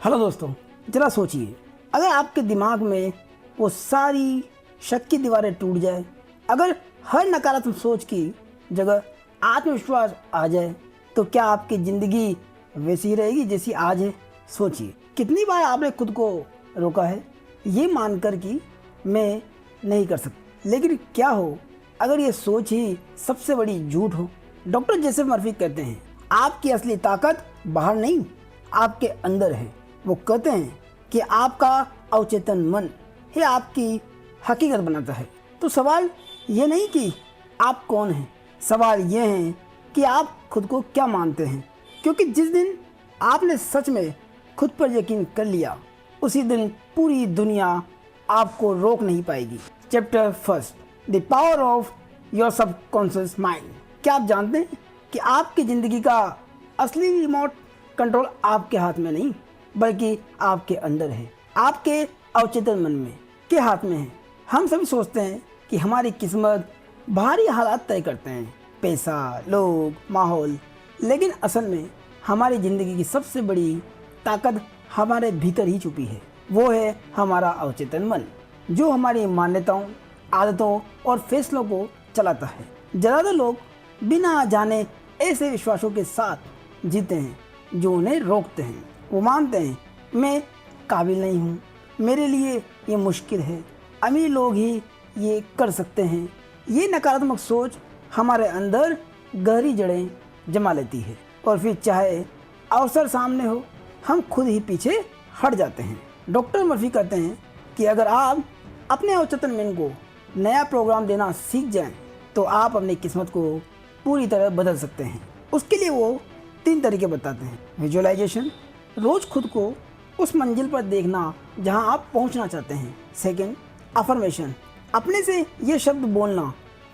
Hello दोस्तों, जरा सोचिए, अगर आपके दिमाग में वो सारी शक की दीवारें टूट जाए, अगर हर नकारात्मक सोच की जगह आत्मविश्वास आ जाए, तो क्या आपकी ज़िंदगी वैसी ही रहेगी जैसी आज है? सोचिए, कितनी बार आपने खुद को रोका है ये मानकर कि मैं नहीं कर सकता। लेकिन क्या हो अगर ये सोच ही सबसे बड़ी झूठ हो? डॉक्टर जोसेफ मर्फी कहते हैं, आपकी असली ताकत बाहर नहीं, आपके अंदर है। वो कहते हैं कि आपका अवचेतन मन ही आपकी हकीकत बनाता है। तो सवाल ये नहीं कि आप कौन हैं, सवाल ये है कि आप खुद को क्या मानते हैं। क्योंकि जिस दिन आपने सच में खुद पर यकीन कर लिया, उसी दिन पूरी दुनिया आपको रोक नहीं पाएगी। Chapter first, the power of your subconscious mind. क्या आप जानते हैं कि आपकी ज़िंदगी का असली रिमोट कंट्रोल आपके हाथ में नहीं, बल्कि आपके अंदर है, आपके अवचेतन मन में के हाथ में है। हम सभी सोचते हैं कि हमारी किस्मत बाहरी हालात तय करते हैं, पैसा, लोग, माहौल, लेकिन असल में हमारी ज़िंदगी की सबसे बड़ी ताकत हमारे भीतर ही छुपी है। वो है हमारा अवचेतन मन, जो हमारी मान्यताओं, आदतों और फैसलों को चलाता है। ज़्यादातर लोग बिना जाने ऐसे विश्वासों के साथ जीते हैं जो उन्हें रोकते हैं। वो मानते हैं, मैं काबिल नहीं हूँ, मेरे लिए ये मुश्किल है, अमीर लोग ही ये कर सकते हैं। ये नकारात्मक सोच हमारे अंदर गहरी जड़ें जमा लेती है और फिर चाहे अवसर सामने हो, हम खुद ही पीछे हट जाते हैं। डॉक्टर मर्फी कहते हैं कि अगर आप अपने अवचेतन मन को नया प्रोग्राम देना सीख जाएं, तो आप अपनी किस्मत को पूरी तरह बदल सकते हैं। उसके लिए वो 3 तरीके बताते हैं। विजुअलाइजेशन, रोज़ खुद को उस मंजिल पर देखना जहां आप पहुंचना चाहते हैं। सेकंड, अफर्मेशन, अपने से ये शब्द बोलना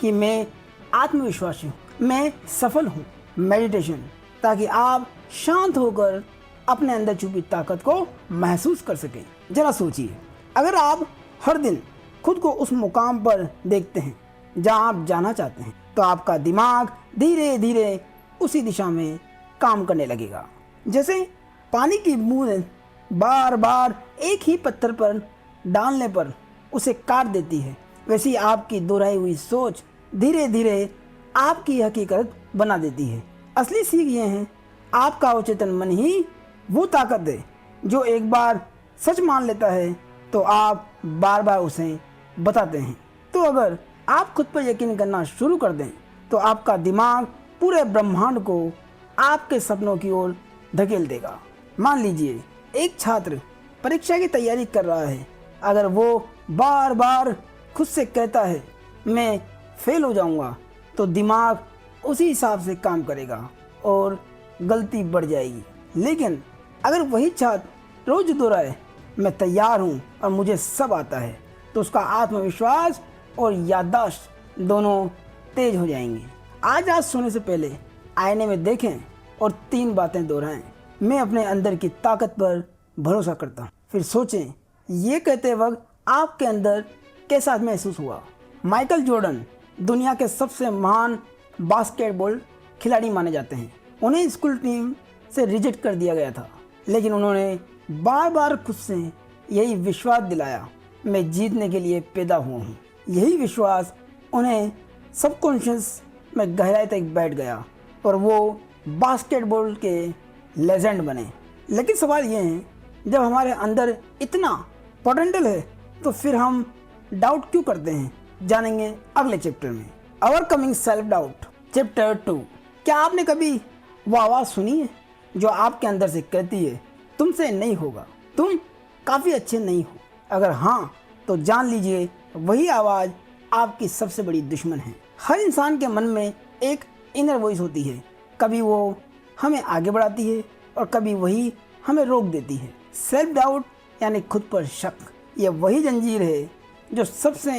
कि मैं आत्मविश्वासी हूँ, मैं सफल हूँ। मेडिटेशन, ताकि आप शांत होकर अपने अंदर छुपी ताकत को महसूस कर सकें। जरा सोचिए, अगर आप हर दिन खुद को उस मुकाम पर देखते हैं जहां आप जाना चाहते हैं, तो आपका दिमाग धीरे धीरे उसी दिशा में काम करने लगेगा। जैसे पानी की बूंद बार बार एक ही पत्थर पर डालने पर उसे काट देती है, वैसे ही आपकी दोहराई हुई सोच धीरे धीरे आपकी हकीकत बना देती है। असली सीख ये है, आपका अवचेतन मन ही वो ताकत है जो एक बार सच मान लेता है तो आप बार बार उसे बताते हैं। तो अगर आप खुद पर यकीन करना शुरू कर दें, तो आपका दिमाग पूरे ब्रह्मांड को आपके सपनों की ओर धकेल देगा। मान लीजिए एक छात्र परीक्षा की तैयारी कर रहा है, अगर वो बार बार खुद से कहता है मैं फेल हो जाऊंगा, तो दिमाग उसी हिसाब से काम करेगा और गलती बढ़ जाएगी। लेकिन अगर वही छात्र रोज दोहराए मैं तैयार हूँ और मुझे सब आता है, तो उसका आत्मविश्वास और याददाश्त दोनों तेज हो जाएंगे। आज रात सोने से पहले आईने में देखें और 3 बातें दोहराएं। मैं अपने अंदर की ताकत पर भरोसा करता हूँ। फिर सोचें, ये कहते वक्त आपके अंदर कैसा महसूस हुआ। माइकल जॉर्डन दुनिया के सबसे महान बास्केटबॉल खिलाड़ी माने जाते हैं। उन्हें स्कूल टीम से रिजेक्ट कर दिया गया था, लेकिन उन्होंने बार बार खुद से यही विश्वास दिलाया, मैं जीतने के लिए पैदा हुआ हूँ। यही विश्वास उन्हें सबकॉन्शियस में गहराई तक बैठ गया और वो बास्केटबॉल के लेजेंड बने। लेकिन सवाल ये है, जब हमारे अंदर इतना पोटेंशियल है, तो फिर हम डाउट क्यों करते हैं? जानेंगे अगले चैप्टर में। Overcoming self doubt, chapter 2। क्या आपने कभी वो आवाज़ सुनी है जो आपके अंदर से कहती है तुमसे नहीं होगा, तुम काफ़ी अच्छे नहीं हो? अगर हाँ, तो जान लीजिए वही आवाज़ आपकी सबसे बड़ी दुश्मन है। हर इंसान के मन में एक इनर वॉइस होती है, कभी वो हमें आगे बढ़ाती है और कभी वही हमें रोक देती है। सेल्फ डाउट यानी खुद पर शक, ये वही जंजीर है जो सबसे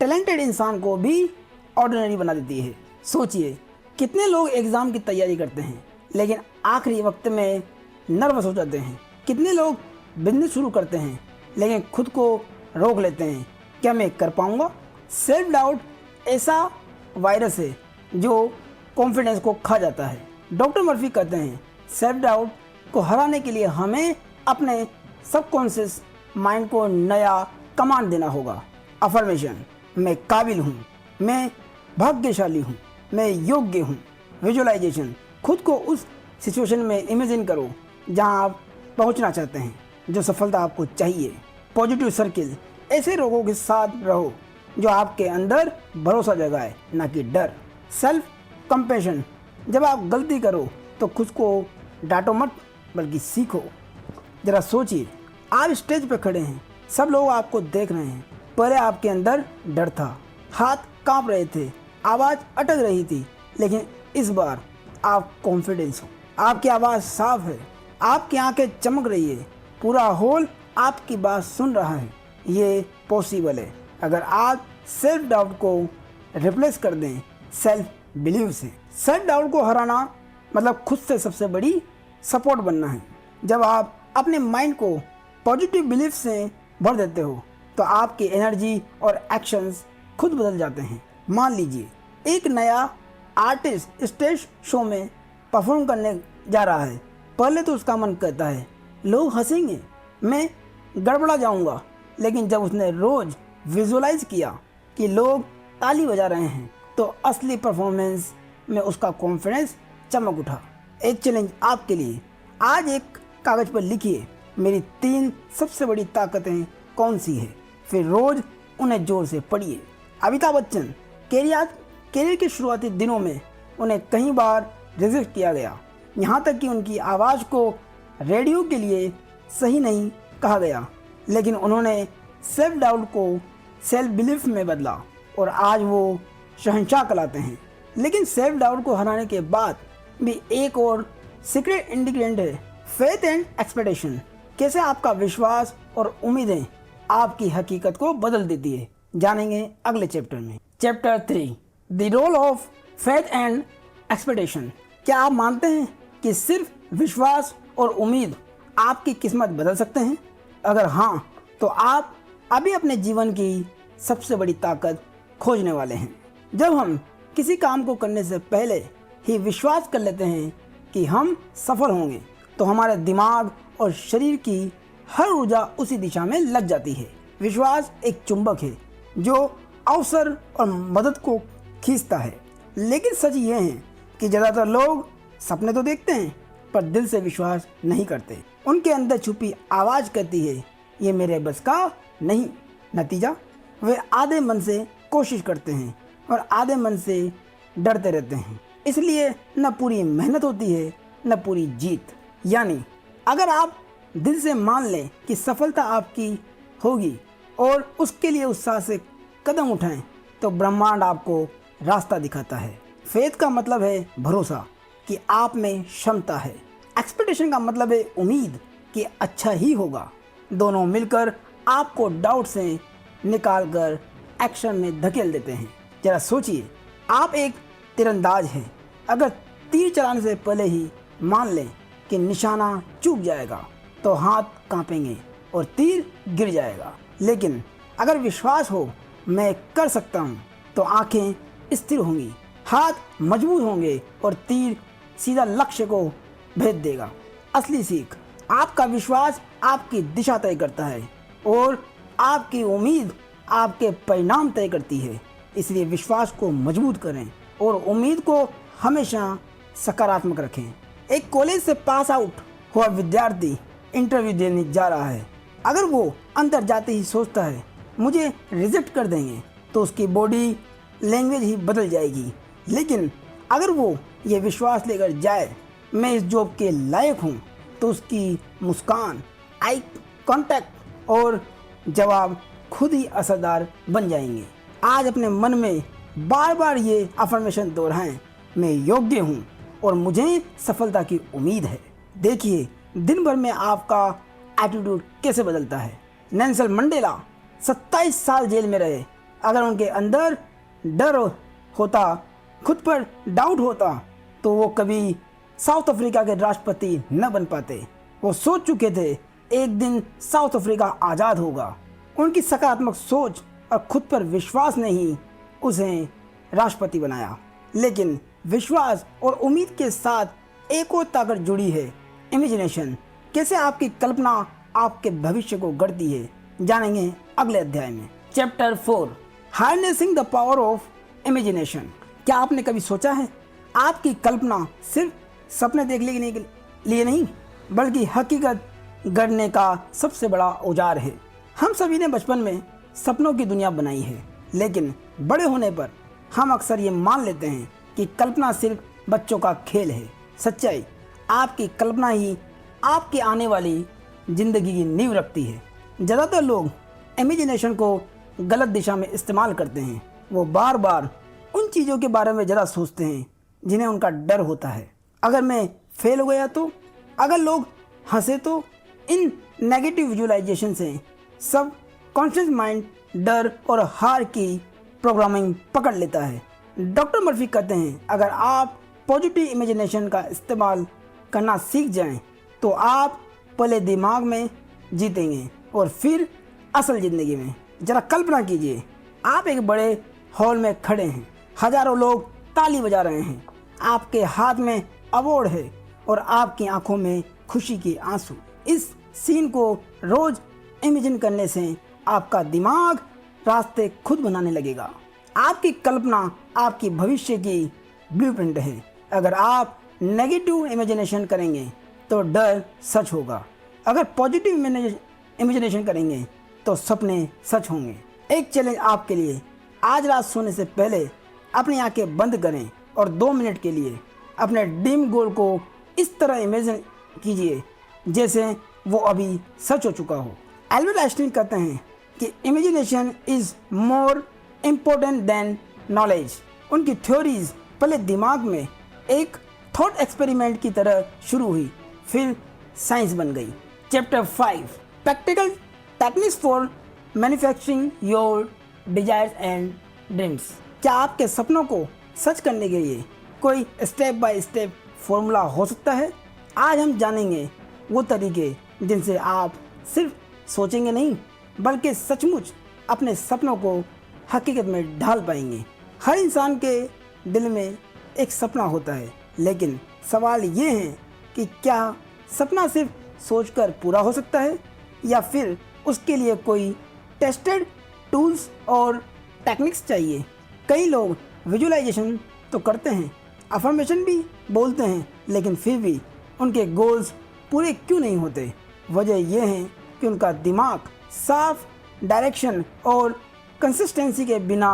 टैलेंटेड इंसान को भी ऑर्डिनरी बना देती है। सोचिए, कितने लोग एग्ज़ाम की तैयारी करते हैं लेकिन आखिरी वक्त में नर्वस हो जाते हैं। कितने लोग बिजनेस शुरू करते हैं लेकिन खुद को रोक लेते हैं, क्या मैं कर पाऊंगा? सेल्फ डाउट ऐसा वायरस है जो कॉन्फिडेंस को खा जाता है। डॉक्टर मर्फी कहते हैं, सेल्फ डाउट को हराने के लिए हमें अपने सबकॉन्शियस माइंड को नया कमांड देना होगा। अफर्मेशन, मैं काबिल हूँ, मैं भाग्यशाली हूँ, मैं योग्य हूँ। विजुअलाइजेशन, खुद को उस सिचुएशन में इमेजिन करो जहाँ आप पहुँचना चाहते हैं, जो सफलता आपको चाहिए। पॉजिटिव सर्किल, ऐसे लोगों के साथ रहो जो आपके अंदर भरोसा जगाए, ना कि डर। सेल्फ कंपैशन, जब आप गलती करो तो खुद को डांटो मत, बल्कि सीखो। जरा सोचिए, आप स्टेज पर खड़े हैं, सब लोग आपको देख रहे हैं। पहले आपके अंदर डर था, हाथ कांप रहे थे, आवाज़ अटक रही थी, लेकिन इस बार आप कॉन्फिडेंस हो, आपकी आवाज़ साफ है, आपकी आंखें चमक रही है, पूरा हॉल आपकी बात सुन रहा है। ये पॉसिबल है अगर आप सेल्फ डाउट को रिप्लेस कर दें सेल्फ बिलीव से। सेल्फ डाउट को हराना मतलब खुद से सबसे बड़ी सपोर्ट बनना है। जब आप अपने माइंड को पॉजिटिव बिलीफ से भर देते हो तो आपकी एनर्जी और एक्शंस खुद बदल जाते हैं। मान लीजिए एक नया आर्टिस्ट स्टेज शो में परफॉर्म करने जा रहा है। पहले तो उसका मन कहता है लोग हंसेंगे, मैं गड़बड़ा जाऊंगा, लेकिन जब उसने रोज विजुअलाइज किया कि लोग ताली बजा रहे हैं तो असली परफॉर्मेंस में उसका कॉन्फिडेंस चमक उठा। एक चैलेंज आपके लिए, आज एक कागज़ पर लिखिए मेरी 3 सबसे बड़ी ताकतें कौन सी है, फिर रोज़ उन्हें जोर से पढ़िए। अमिताभ बच्चन, कैरियर के शुरुआती दिनों में उन्हें कई बार रिजेक्ट किया गया, यहाँ तक कि उनकी आवाज़ को रेडियो के लिए सही नहीं कहा गया, लेकिन उन्होंने सेल्फ डाउट को सेल्फ बिलीफ में बदला और आज वो शहंशाह कहलाते हैं। लेकिन सेल्फ डाउट को हराने के बाद भी एक और सीक्रेट इंग्रेडिएंट है, फेथ एंड एक्सपेक्टेशन। कैसे आपका विश्वास और उम्मीदें आपकी हकीकत को बदल देती है, जानेंगे अगले चैप्टर में। Chapter 3, the role of faith and expectation. क्या आप मानते हैं कि सिर्फ विश्वास और उम्मीद आपकी किस्मत बदल सकते हैं? अगर हाँ, तो आप अभी अपने जीवन की सबसे बड़ी ताकत खोजने वाले हैं। जब हम किसी काम को करने से पहले ही विश्वास कर लेते हैं कि हम सफल होंगे, तो हमारे दिमाग और शरीर की हर ऊर्जा उसी दिशा में लग जाती है। विश्वास एक चुंबक है जो अवसर और मदद को खींचता है। लेकिन सच ये है कि ज़्यादातर लोग सपने तो देखते हैं पर दिल से विश्वास नहीं करते। उनके अंदर छुपी आवाज़ कहती है ये मेरे बस का नहीं। नतीजा, वे आधे मन से कोशिश करते हैं और आधे मन से डरते रहते हैं, इसलिए न पूरी मेहनत होती है न पूरी जीत। यानी अगर आप दिल से मान लें कि सफलता आपकी होगी और उसके लिए उत्साह से कदम उठाएं, तो ब्रह्मांड आपको रास्ता दिखाता है। फेथ का मतलब है भरोसा कि आप में क्षमता है। एक्सपेक्टेशन का मतलब है उम्मीद कि अच्छा ही होगा। दोनों मिलकर आपको डाउट से निकालकर एक्शन में धकेल देते हैं। जरा सोचिए, आप एक तीरंदाज हैं। अगर तीर चलाने से पहले ही मान लें कि निशाना चूक जाएगा तो हाथ कांपेंगे और तीर गिर जाएगा। लेकिन अगर विश्वास हो मैं कर सकता हूँ, तो आंखें स्थिर होंगी, हाथ मजबूत होंगे और तीर सीधा लक्ष्य को भेज देगा। असली सीख, आपका विश्वास आपकी दिशा तय करता है और आपकी उम्मीद आपके परिणाम तय करती है। इसलिए विश्वास को मजबूत करें और उम्मीद को हमेशा सकारात्मक रखें। एक कॉलेज से पास आउट हुआ विद्यार्थी इंटरव्यू देने जा रहा है। अगर वो अंदर जाते ही सोचता है मुझे रिजेक्ट कर देंगे, तो उसकी बॉडी लैंग्वेज ही बदल जाएगी। लेकिन अगर वो ये विश्वास लेकर जाए मैं इस जॉब के लायक हूँ, तो उसकी मुस्कान, आई कांटेक्ट और जवाब खुद ही असरदार बन जाएंगे। आज अपने मन में बार बार ये अफर्मेशन दोहराएं, मैं योग्य हूँ और मुझे सफलता की उम्मीद है। देखिए दिन भर में आपका एटीट्यूड कैसे बदलता है। नेल्सन मंडेला 27 साल जेल में रहे। अगर उनके अंदर डर होता, खुद पर डाउट होता, तो वो कभी साउथ अफ्रीका के राष्ट्रपति न बन पाते। वो सोच चुके थे एक दिन साउथ अफ्रीका आज़ाद होगा। उनकी सकारात्मक सोच और खुद पर विश्वास ने ही उसे राष्ट्रपति बनाया। लेकिन विश्वास और उम्मीद के साथ एक और ताकत जुड़ी है, इमेजिनेशन। कैसे आपकी कल्पना आपके भविष्य को गढ़ती है, जानेंगे अगले अध्याय में। Chapter 4, harnessing the power of imagination. क्या आपने कभी सोचा है आपकी कल्पना सिर्फ सपने देखने के लिए नहीं, बल्कि हकीकत गढ़ने का सबसे बड़ा औजार है। हम सभी ने बचपन में सपनों की दुनिया बनाई है, लेकिन बड़े होने पर हम अक्सर ये मान लेते हैं कि कल्पना सिर्फ बच्चों का खेल है। सच्चाई, आपकी कल्पना ही आपकी आने वाली जिंदगी की नींव रखती है। ज़्यादातर लोग इमेजिनेशन को गलत दिशा में इस्तेमाल करते हैं। वो बार बार उन चीज़ों के बारे में ज़्यादा सोचते हैं जिन्हें उनका डर होता है। अगर मैं फेल हो गया तो, अगर लोग हंसे तो, इन नेगेटिव विजुअलाइजेशन से सब कॉन्शियस माइंड डर और हार की प्रोग्रामिंग पकड़ लेता है। डॉक्टर मर्फी कहते हैं, अगर आप पॉजिटिव इमेजिनेशन का इस्तेमाल करना सीख जाएं, तो आप पहले दिमाग में जीतेंगे और फिर असल ज़िंदगी में। ज़रा कल्पना कीजिए, आप एक बड़े हॉल में खड़े हैं, हजारों लोग ताली बजा रहे हैं, आपके हाथ में अवार्ड है और आपकी आंखों में खुशी के आंसू। इस सीन को रोज इमेजिन करने से आपका दिमाग रास्ते खुद बनाने लगेगा। आपकी कल्पना आपकी भविष्य की ब्लूप्रिंट है। अगर आप नेगेटिव इमेजिनेशन करेंगे तो डर सच होगा, अगर पॉजिटिव इमेजिनेशन करेंगे तो सपने सच होंगे। एक चैलेंज आपके लिए, आज रात सोने से पहले अपनी आंखें बंद करें और 2 मिनट के लिए अपने ड्रीम गोल को इस तरह इमेजिन कीजिए जैसे वो अभी सच हो चुका हो। एल्बर्ट आइंस्टाइन कहते हैं कि imagination is more important then knowledge. उनकी थ्योरीज पहले दिमाग में एक थॉट एक्सपेरिमेंट की तरह शुरू हुई, फिर साइंस बन गई। Chapter 5, practical techniques for manufacturing your desires and dreams. क्या आपके सपनों को सच करने के लिए कोई स्टेप बाय स्टेप फॉर्मूला हो सकता है? आज हम जानेंगे वो तरीके जिनसे आप सिर्फ सोचेंगे नहीं, बल्कि सचमुच अपने सपनों को हकीकत में ढाल पाएंगे। हर इंसान के दिल में एक सपना होता है, लेकिन सवाल ये है कि क्या सपना सिर्फ सोचकर पूरा हो सकता है, या फिर उसके लिए कोई टेस्टेड टूल्स और टेक्निक्स चाहिए। कई लोग विजुअलाइजेशन तो करते हैं, अफर्मेशन भी बोलते हैं, लेकिन फिर भी उनके गोल्स पूरे क्यों नहीं होते? वजह यह है कि उनका दिमाग साफ डायरेक्शन और कंसिस्टेंसी के बिना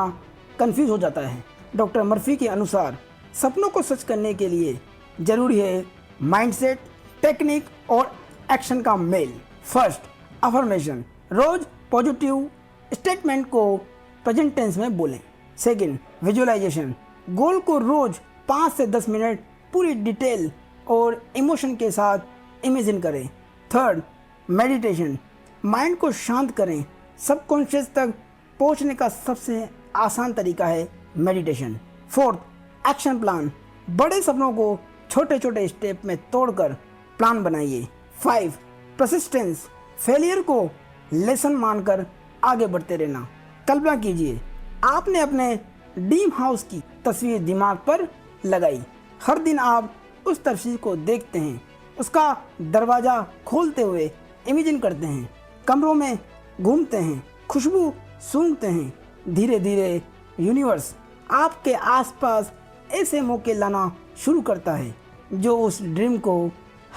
कंफ्यूज हो जाता है। डॉक्टर मर्फी के अनुसार सपनों को सच करने के लिए ज़रूरी है माइंडसेट, टेक्निक और एक्शन का मेल। फर्स्ट, अफर्मेशन, रोज पॉजिटिव स्टेटमेंट को प्रेजेंट टेंस में बोलें। सेकंड, विजुअलाइजेशन, गोल को रोज 5 से 10 मिनट पूरी डिटेल और इमोशन के साथ इमेजिन करें। थर्ड, मेडिटेशन, माइंड को शांत करें। सबकॉन्शियस तक पहुंचने का सबसे आसान तरीका है मेडिटेशन। फोर्थ, एक्शन प्लान, बड़े सपनों को छोटे छोटे स्टेप में तोड़कर प्लान बनाइए। 5, परसिस्टेंस, फेलियर को लेसन मानकर आगे बढ़ते रहना। कल्पना कीजिए, आपने अपने ड्रीम हाउस की तस्वीर दिमाग पर लगाई। हर दिन आप उस तस्वीर को देखते हैं, उसका दरवाज़ा खोलते हुए इमेजिन करते हैं, कमरों में घूमते हैं, खुशबू सूंघते हैं। धीरे धीरे यूनिवर्स आपके आसपास ऐसे मौके लाना शुरू करता है जो उस ड्रीम को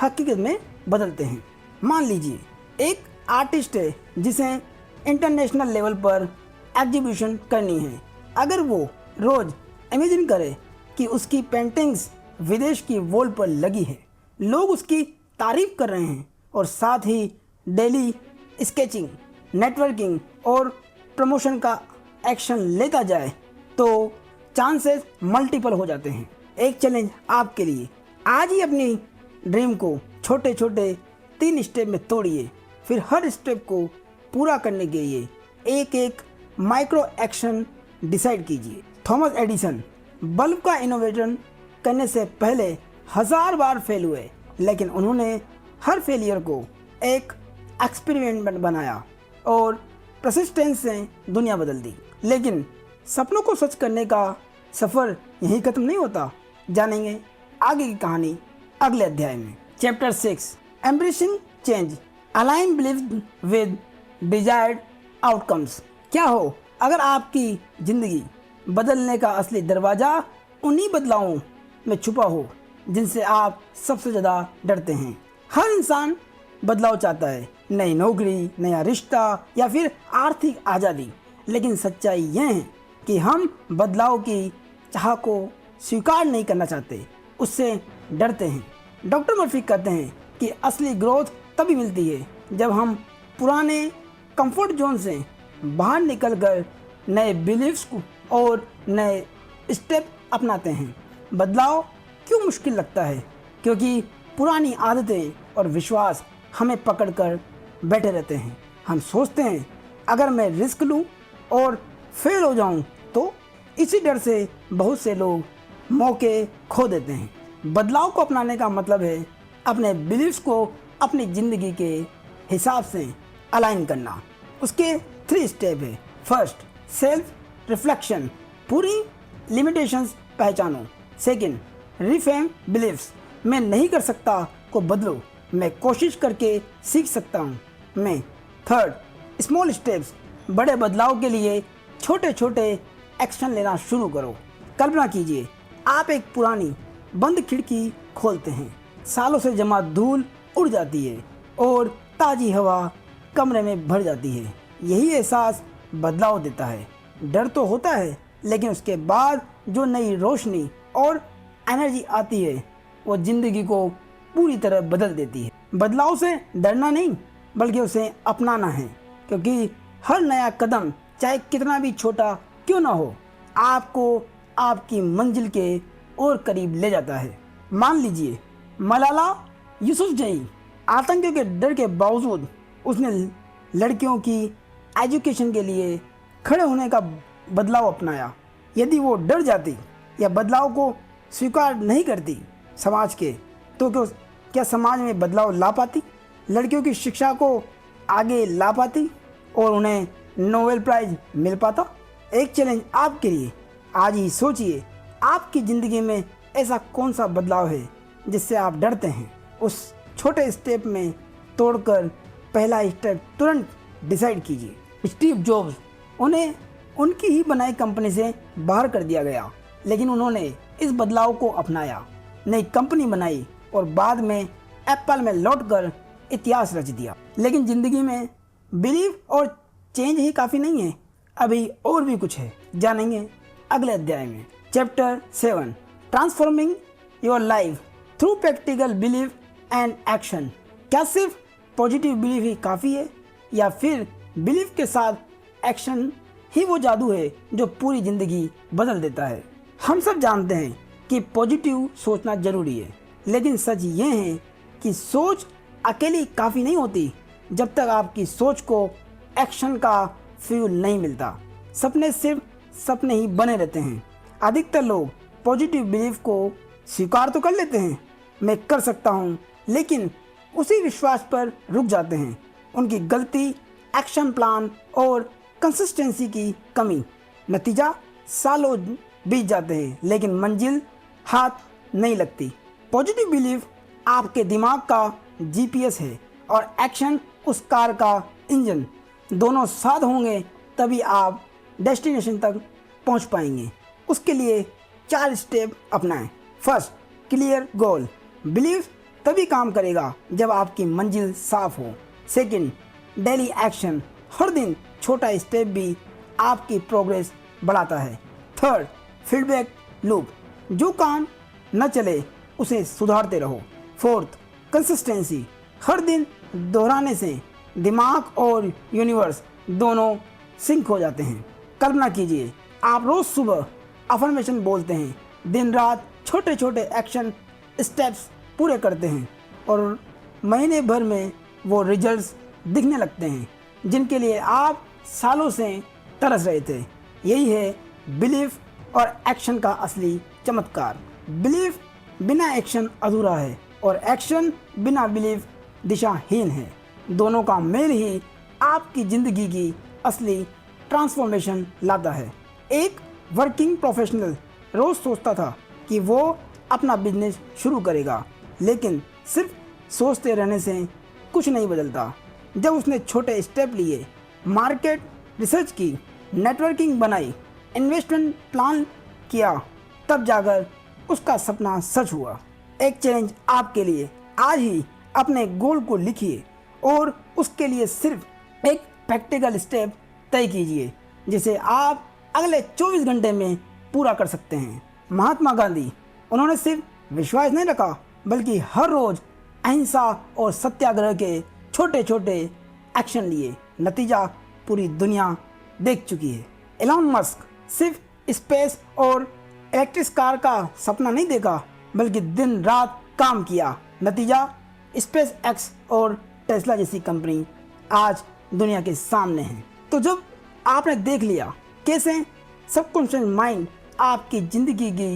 हकीकत में बदलते हैं। मान लीजिए एक आर्टिस्ट है जिसे इंटरनेशनल लेवल पर एग्जीबिशन करनी है। अगर वो रोज इमेजिन करे कि उसकी पेंटिंग्स विदेश की वॉल पर लगी है, लोग उसकी तारीफ कर रहे हैं, और साथ ही डेली स्केचिंग, नेटवर्किंग और प्रमोशन का एक्शन लेता जाए, तो चांसेस मल्टीपल हो जाते हैं। एक चैलेंज आपके लिए, आज ही अपनी ड्रीम को छोटे छोटे 3 स्टेप में तोड़िए, फिर हर स्टेप को पूरा करने के लिए एक एक माइक्रो एक्शन डिसाइड कीजिए। थॉमस एडिसन बल्ब का इनोवेशन करने से पहले 1000 बार फेल हुए, लेकिन उन्होंने हर फेलियर को एक एक्सपेरिमेंट बनाया और परसिस्टेंस से दुनिया बदल दी। लेकिन सपनों को सच करने का सफ़र यहीं ख़त्म नहीं होता। जानेंगे आगे की कहानी अगले अध्याय में। Chapter 6, embracing change align believe with desired outcomes. क्या हो अगर आपकी ज़िंदगी बदलने का असली दरवाज़ा उन्हीं बदलावों में छुपा हो जिनसे आप सबसे ज़्यादा डरते हैं। हर इंसान बदलाव चाहता है, नई नौकरी, नया रिश्ता या फिर आर्थिक आज़ादी। लेकिन सच्चाई यह है कि हम बदलाव की चाह को स्वीकार नहीं करना चाहते, उससे डरते हैं। डॉक्टर मर्फी कहते हैं कि असली ग्रोथ तभी मिलती है जब हम पुराने कंफर्ट जोन से बाहर निकलकर नए बिलीफ्स को और नए स्टेप अपनाते हैं। बदलाव क्यों मुश्किल लगता है? क्योंकि पुरानी आदतें और विश्वास हमें पकड़कर बैठे रहते हैं। हम सोचते हैं अगर मैं रिस्क लूं और फेल हो जाऊं तो। इसी डर से बहुत से लोग मौके खो देते हैं। बदलाव को अपनाने का मतलब है अपने बिलीफ्स को अपनी ज़िंदगी के हिसाब से अलाइन करना। उसके 3 स्टेप है। फर्स्ट, सेल्फ रिफ्लेक्शन, पूरी लिमिटेशंस पहचानो। सेकंड, रिफ्रेम बिलीफ्स, मैं नहीं कर सकता को बदलो, मैं कोशिश करके सीख सकता हूँ मैं। थर्ड, स्मॉल स्टेप्स, बड़े बदलाव के लिए छोटे छोटे एक्शन लेना शुरू करो। कल्पना कीजिए आप एक पुरानी बंद खिड़की खोलते हैं, सालों से जमा धूल उड़ जाती है और ताज़ी हवा कमरे में भर जाती है। यही एहसास बदलाव देता है। डर तो होता है, लेकिन उसके बाद जो नई रोशनी और एनर्जी आती है वो ज़िंदगी को पूरी तरह बदल देती है। बदलाव से डरना नहीं बल्कि उसे अपनाना है, क्योंकि हर नया कदम चाहे कितना भी छोटा क्यों ना हो आपको आपकी मंजिल के और करीब ले जाता है। मान लीजिए मलाला यूसुफजई, आतंकियों के डर के बावजूद उसने लड़कियों की एजुकेशन के लिए खड़े होने का बदलाव अपनाया। यदि वो डर जाती या बदलाव को स्वीकार नहीं करती समाज के, तो क्या समाज में बदलाव ला पाती? लड़कियों की शिक्षा को आगे ला पाती और उन्हें नोबेल प्राइज मिल पाता? एक चैलेंज आपके लिए, आज ही सोचिए आपकी ज़िंदगी में ऐसा कौन सा बदलाव है जिससे आप डरते हैं। उस छोटे स्टेप में तोड़कर पहला स्टेप तुरंत डिसाइड कीजिए। स्टीव जॉब्स, उन्हें उनकी ही बनाई कंपनी से बाहर कर दिया गया, लेकिन उन्होंने इस बदलाव को अपनाया, नई कंपनी बनाई और बाद में एप्पल में लौटकर इतिहास रच दिया। लेकिन ज़िंदगी में बिलीव और चेंज ही काफ़ी नहीं है, अभी और भी कुछ है, जानेंगे अगले अध्याय में। Chapter 7, transforming your life through practical believe and action. क्या सिर्फ पॉजिटिव बिलीव ही काफ़ी है या फिर बिलीव के साथ एक्शन ही वो जादू है जो पूरी ज़िंदगी बदल देता है? हम सब जानते हैं कि पॉजिटिव सोचना ज़रूरी है, लेकिन सच ये है कि सोच अकेली काफ़ी नहीं होती जब तक आपकी सोच को एक्शन का फ्यूल नहीं मिलता। सपने सिर्फ सपने ही बने रहते हैं। अधिकतर लोग पॉजिटिव बिलीव को स्वीकार तो कर लेते हैं, मैं कर सकता हूँ, लेकिन उसी विश्वास पर रुक जाते हैं। उनकी गलती एक्शन प्लान और कंसिस्टेंसी की कमी। नतीजा सालों बीत जाते हैं लेकिन मंजिल हाथ नहीं लगती। पॉजिटिव बिलीव आपके दिमाग का जीपीएस है और एक्शन उस कार का इंजन। दोनों साथ होंगे तभी आप डेस्टिनेशन तक पहुंच पाएंगे। उसके लिए 4 स्टेप अपनाएं। First, clear goal. बिलीव तभी काम करेगा जब आपकी मंजिल साफ हो। Second, daily action. हर दिन छोटा स्टेप भी आपकी प्रोग्रेस बढ़ाता है। Third, feedback loop. जो काम न चले उसे सुधारते रहो। Fourth, consistency. हर दिन दोहराने से दिमाग और यूनिवर्स दोनों सिंक हो जाते हैं। कल्पना कीजिए आप रोज़ सुबह अफर्मेशन बोलते हैं, दिन रात छोटे छोटे एक्शन स्टेप्स पूरे करते हैं और महीने भर में वो रिजल्ट्स दिखने लगते हैं जिनके लिए आप सालों से तरस रहे थे। यही है बिलीफ और एक्शन का असली चमत्कार। बिलीफ बिना एक्शन अधूरा है और एक्शन बिना बिलीफ दिशाहीन है। दोनों का मेल ही आपकी ज़िंदगी की असली ट्रांसफॉर्मेशन लाता है। एक वर्किंग प्रोफेशनल रोज़ सोचता था कि वो अपना बिजनेस शुरू करेगा, लेकिन सिर्फ सोचते रहने से कुछ नहीं बदलता। जब उसने छोटे स्टेप लिए, मार्केट रिसर्च की, नेटवर्किंग बनाई, इन्वेस्टमेंट प्लान किया, तब जाकर उसका सपना सच हुआ। एक चैलेंज आपके लिए, आज ही अपने गोल को लिखिए और उसके लिए सिर्फ एक प्रैक्टिकल स्टेप तय कीजिए जिसे आप अगले 24 घंटे में पूरा कर सकते हैं। महात्मा गांधी, उन्होंने सिर्फ विश्वास नहीं रखा बल्कि हर रोज अहिंसा और सत्याग्रह के छोटे छोटे एक्शन लिए। नतीजा पूरी दुनिया देख चुकी है। एलन मस्क सिर्फ स्पेस और इलेक्ट्रिक कार का सपना नहीं देखा बल्कि दिन रात काम किया। नतीजा स्पेस एक्स और टेस्ला जैसी कंपनी आज दुनिया के सामने है। तो जब आपने देख लिया कैसे सबकॉन्शियस माइंड आपकी जिंदगी की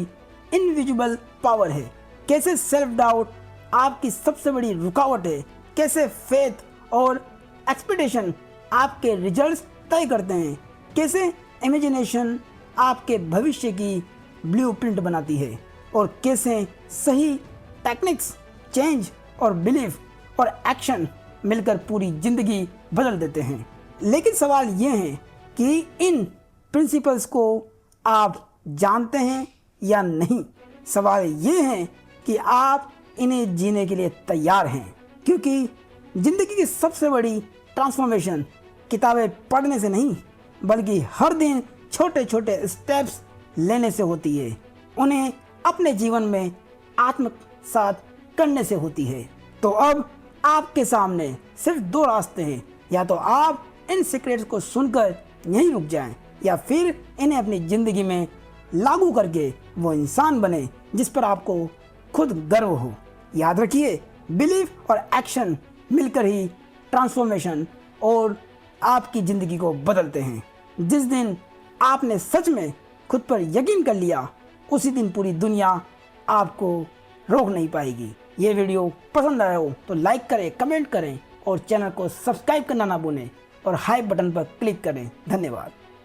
इनविजिबल पावर है, कैसे सेल्फ डाउट आपकी सबसे बड़ी रुकावट है, कैसे फेथ और एक्सपेक्टेशन आपके रिजल्ट्स तय करते हैं, कैसे इमेजिनेशन आपके भविष्य की ब्लूप्रिंट बनाती है और कैसे सही टेक्निक्स, चेंज और बिलीफ और एक्शन मिलकर पूरी ज़िंदगी बदल देते हैं। लेकिन सवाल ये है कि इन प्रिंसिपल्स को आप जानते हैं या नहीं। सवाल ये है कि आप इन्हें जीने के लिए तैयार हैं, क्योंकि ज़िंदगी की सबसे बड़ी ट्रांसफॉर्मेशन किताबें पढ़ने से नहीं बल्कि हर दिन छोटे छोटे स्टेप्स लेने से होती है। उन्हें अपने जीवन में आत्मसात करने से होती है। तो अब आपके सामने सिर्फ दो रास्ते हैं, या तो आप इन सीक्रेट्स को सुनकर यहीं रुक जाएं या फिर इन्हें अपनी ज़िंदगी में लागू करके वो इंसान बने जिस पर आपको खुद गर्व हो। याद रखिए, बिलीफ और एक्शन मिलकर ही ट्रांसफॉर्मेशन और आपकी ज़िंदगी को बदलते हैं। जिस दिन आपने सच में खुद पर यकीन कर लिया, उसी दिन पूरी दुनिया आपको रोक नहीं पाएगी। ये वीडियो पसंद आया हो तो लाइक करें, कमेंट करें और चैनल को सब्सक्राइब करना ना भूलें और हाई बटन पर क्लिक करें। धन्यवाद।